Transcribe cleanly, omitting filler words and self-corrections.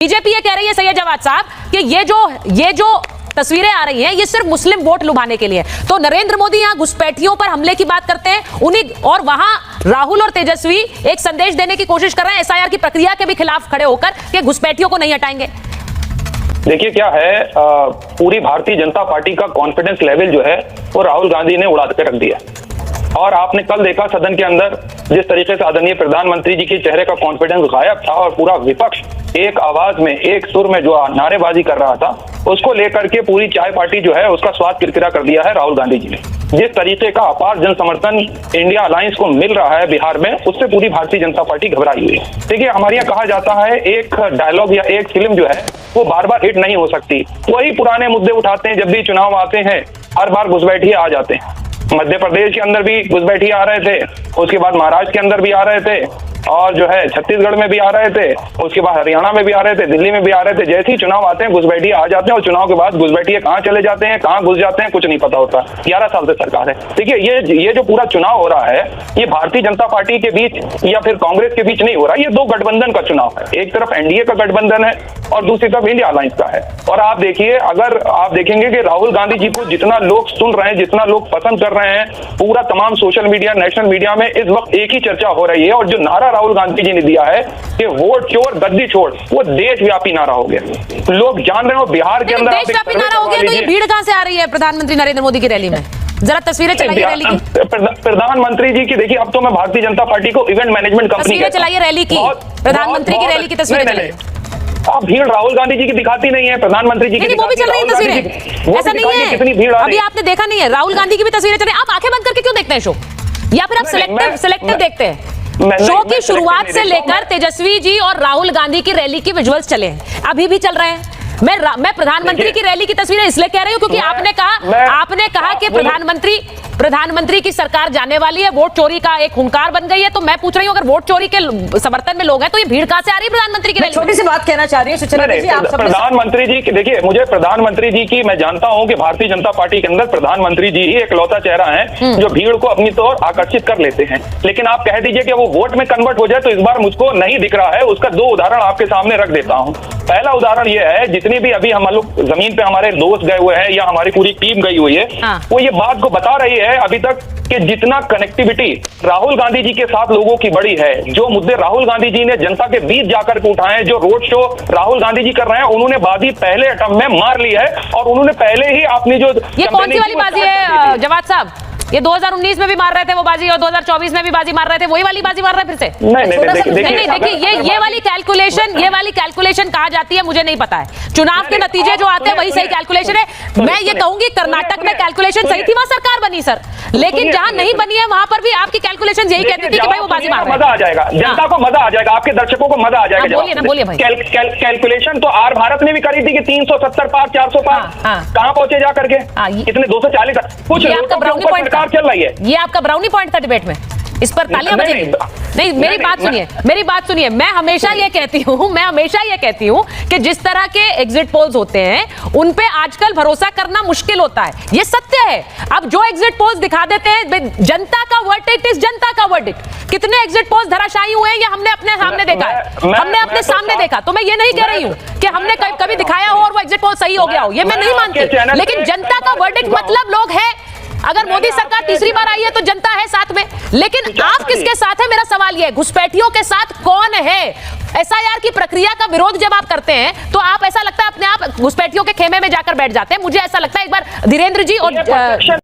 BJP ये कह रही है सैयद जवाद साहब कि ये जो तस्वीरें आ रही हैं ये सिर्फ मुस्लिम वोट लुभाने के लिए। तो नरेंद्र मोदी यहां घुसपैठियों पर हमले की बात करते हैं उन्हीं, और वहां राहुल और तेजस्वी एक संदेश देने की कोशिश कर रहे हैं एसआईआर की प्रक्रिया के भी खिलाफ खड़े होकर कि घुसपैठियों को नहीं हटाएंगे। देखिए क्या है, पूरी भारतीय जनता पार्टी का कॉन्फिडेंस लेवल जो है वो राहुल गांधी ने उड़ा के रख दिया। और आपने कल देखा सदन के अंदर जिस तरीके से आदरणीय प्रधानमंत्री जी के चेहरे का कॉन्फिडेंस गायब था और पूरा विपक्ष एक आवाज में एक सुर में जो नारेबाजी कर रहा था, उसको लेकर के पूरी चाय पार्टी जो है उसका स्वाद किरकिरा कर दिया है राहुल गांधी जी ने। जिस तरीके का अपार जन समर्थन इंडिया अलायंस को मिल रहा है बिहार में, उससे पूरी भारतीय जनता पार्टी घबराई हुई है। देखिए हमारे यहाँ कहा जाता है एक डायलॉग या एक फिल्म जो है वो बार बार हिट नहीं हो सकती। वही पुराने मुद्दे उठाते हैं, जब भी चुनाव आते हैं हर बार घुसपैठिए आ जाते हैं। मध्य प्रदेश के अंदर भी घुसपैठिए आ रहे थे, उसके बाद महाराष्ट्र के अंदर भी आ रहे थे, और जो है छत्तीसगढ़ में भी आ रहे थे, उसके बाद हरियाणा में भी आ रहे थे, दिल्ली में भी आ रहे थे। जैसे ही चुनाव आते हैं घुसपैठिए आ जाते हैं और चुनाव के बाद घुसपैठिए कहाँ चले जाते हैं, कहाँ घुस जाते हैं, कुछ नहीं पता होता। 11 साल से सरकार है। देखिए ये जो पूरा चुनाव हो रहा है ये भारतीय जनता पार्टी के बीच या फिर कांग्रेस के बीच नहीं हो रहा, ये दो गठबंधन का चुनाव है। एक तरफ एनडीए का गठबंधन है और दूसरी तरफ इंडिया अलायंस का है। और आप देखिए, अगर आप देखेंगे कि राहुल गांधी जी को जितना लोग सुन रहे हैं, जितना लोग पसंद कर रहे हैं, पूरा तमाम सोशल मीडिया, नेशनल मीडिया में इस वक्त एक ही चर्चा हो रही है। और जो नारा राहुल गांधी जी ने दिया है कि वोट चोर गद्दी छोड़, वो देशव्यापी नारा हो गया। लोग जान रहे हो बिहार के अंदर देशव्यापी नारा हो गया। तो ये भीड़ कहां से आ रही है प्रधानमंत्री नरेंद्र मोदी की रैली में? जरा तस्वीरें चलाइए रैली की। प्रधानमंत्री जी की देखिए, अब तो मैं भारतीय जनता पार्टी को इवेंट मैनेजमेंट कंपनी तस्वीरें चलाइए रैली की, प्रधानमंत्री की रैली की तस्वीरें चलाइए। आप भीड़ राहुल गांधी जी की दिखाती नहीं है, प्रधानमंत्री जी की वो भी चल रही है तस्वीरें। ऐसा नहीं है, कितनी भीड़ अभी आपने देखा नहीं है, राहुल गांधी की भी तस्वीरें चल रही है। आप आंखें बंद करके क्यों देखते हैं शो, या फिर आप सिलेक्टिव देखते हैं? शो की शुरुआत से लेकर तेजस्वी जी और राहुल गांधी की रैली की विजुअल्स चले हैं, अभी भी चल रहे हैं। मैं प्रधानमंत्री की रैली की तस्वीरें इसलिए कह रही हूं क्योंकि आपने कहा कि प्रधानमंत्री की सरकार जाने वाली है, वोट चोरी का एक हुंकार बन गई है। तो मैं पूछ रही हूं, अगर वोट चोरी के समर्थन में लोग हैं तो ये भीड़ कहां से आ रही है प्रधानमंत्री की रैली? छोटी सी बात कहना चाह रही हूँ प्रधानमंत्री जी की। देखिए मुझे प्रधानमंत्री जी की, मैं जानता हूं कि भारतीय जनता पार्टी के अंदर प्रधानमंत्री जी ही एकलौता चेहरा है जो भीड़ को अपनी तौर आकर्षित कर लेते हैं। लेकिन आप कह दीजिए कि वो वोट में कन्वर्ट हो जाए, तो इस बार मुझको नहीं दिख रहा है। उसका दो उदाहरण आपके सामने रख देता हूं। पहला उदाहरण यह है, जितनी भी अभी हम लोग जमीन पे हमारे दोस्त गए हुए हैं या हमारी पूरी टीम गई हुई है, वो ये बात को बता रही है अभी तक कि जितना कनेक्टिविटी राहुल गांधी जी के साथ लोगों की बड़ी है, जो मुद्दे राहुल गांधी जी ने जनता के बीच जाकर के उठाए, जो रोड शो राहुल गांधी जी कर रहे हैं, उन्होंने बाजी पहले अटैम्प्ट में मार ली है। और उन्होंने पहले ही अपनी जो ये कौन सी वाली बाजी है जवाद साहब? ये 2019 में भी मार रहे थे वो बाजी, और 2024 में भी बाजी मार रहे थे, वही वाली बाजी मार रहे हैं फिर से? नहीं, देखिए ये वाली कैलकुलेशन कहा जाती है, मुझे नहीं पता है। चुनाव के नतीजे जो आते हैं वही सही कैलकुलेशन है। मैं ये कहूंगी कर्नाटक में कैलकुलेशन सही थी, वहां सरकार बनी सर, लेकिन जहां नहीं बनी है वहां पर भी आपकी कैलकुलेशन यही कहती थी कि भाई वो बाजी मार रहे हैं। मजा आ जाएगा, जनता को मजा आ जाएगा, आपके दर्शकों को मजा आ जाएगा। बोलिए भाई। कैलकुलेशन तो आर भारत ने भी करी थी कि 370 पार, 400 पार, कहां पहुंचे जा करके? कितने 240 कुछ चल रही है। ये आपका ब्राउनी पॉइंट था डिबेट में, इस पर तालियां बजेंगी। नहीं, मेरी बात सुनिए। मैं हमेशा ये कहती हूँ कि जिस तरह के एग्जिट पोल्स होते हैं उन पे आजकल भरोसा करना मुश्किल होता है, ये सत्य है। अब जो एग्जिट पोल्स दिखा देते हैं, जनता का वर्डिक्ट इज जनता का वर्डिक्ट। कितने एग्जिट पोल्स धराशायी हुए हैं ये हमने अपने सामने देखा है, हमने अपने सामने देखा। तो मैं ये नहीं कह रही हूँ कि हमने कभी दिखाया हो और वो एग्जिट पोल सही हो गया हो, ये मैं नहीं मानती, लेकिन जनता का वर्डिक्ट मतलब लोग है। अगर मोदी सरकार तीसरी बार आई है तो जनता है साथ में, लेकिन आप किसके साथ है? मेरा सवाल यह है, घुसपैठियों के साथ कौन है? एसआईआर की प्रक्रिया का विरोध जब आप करते हैं तो आप, ऐसा लगता है अपने आप घुसपैठियों के खेमे में जाकर बैठ जाते हैं। मुझे ऐसा लगता है, एक बार धीरेन्द्र जी और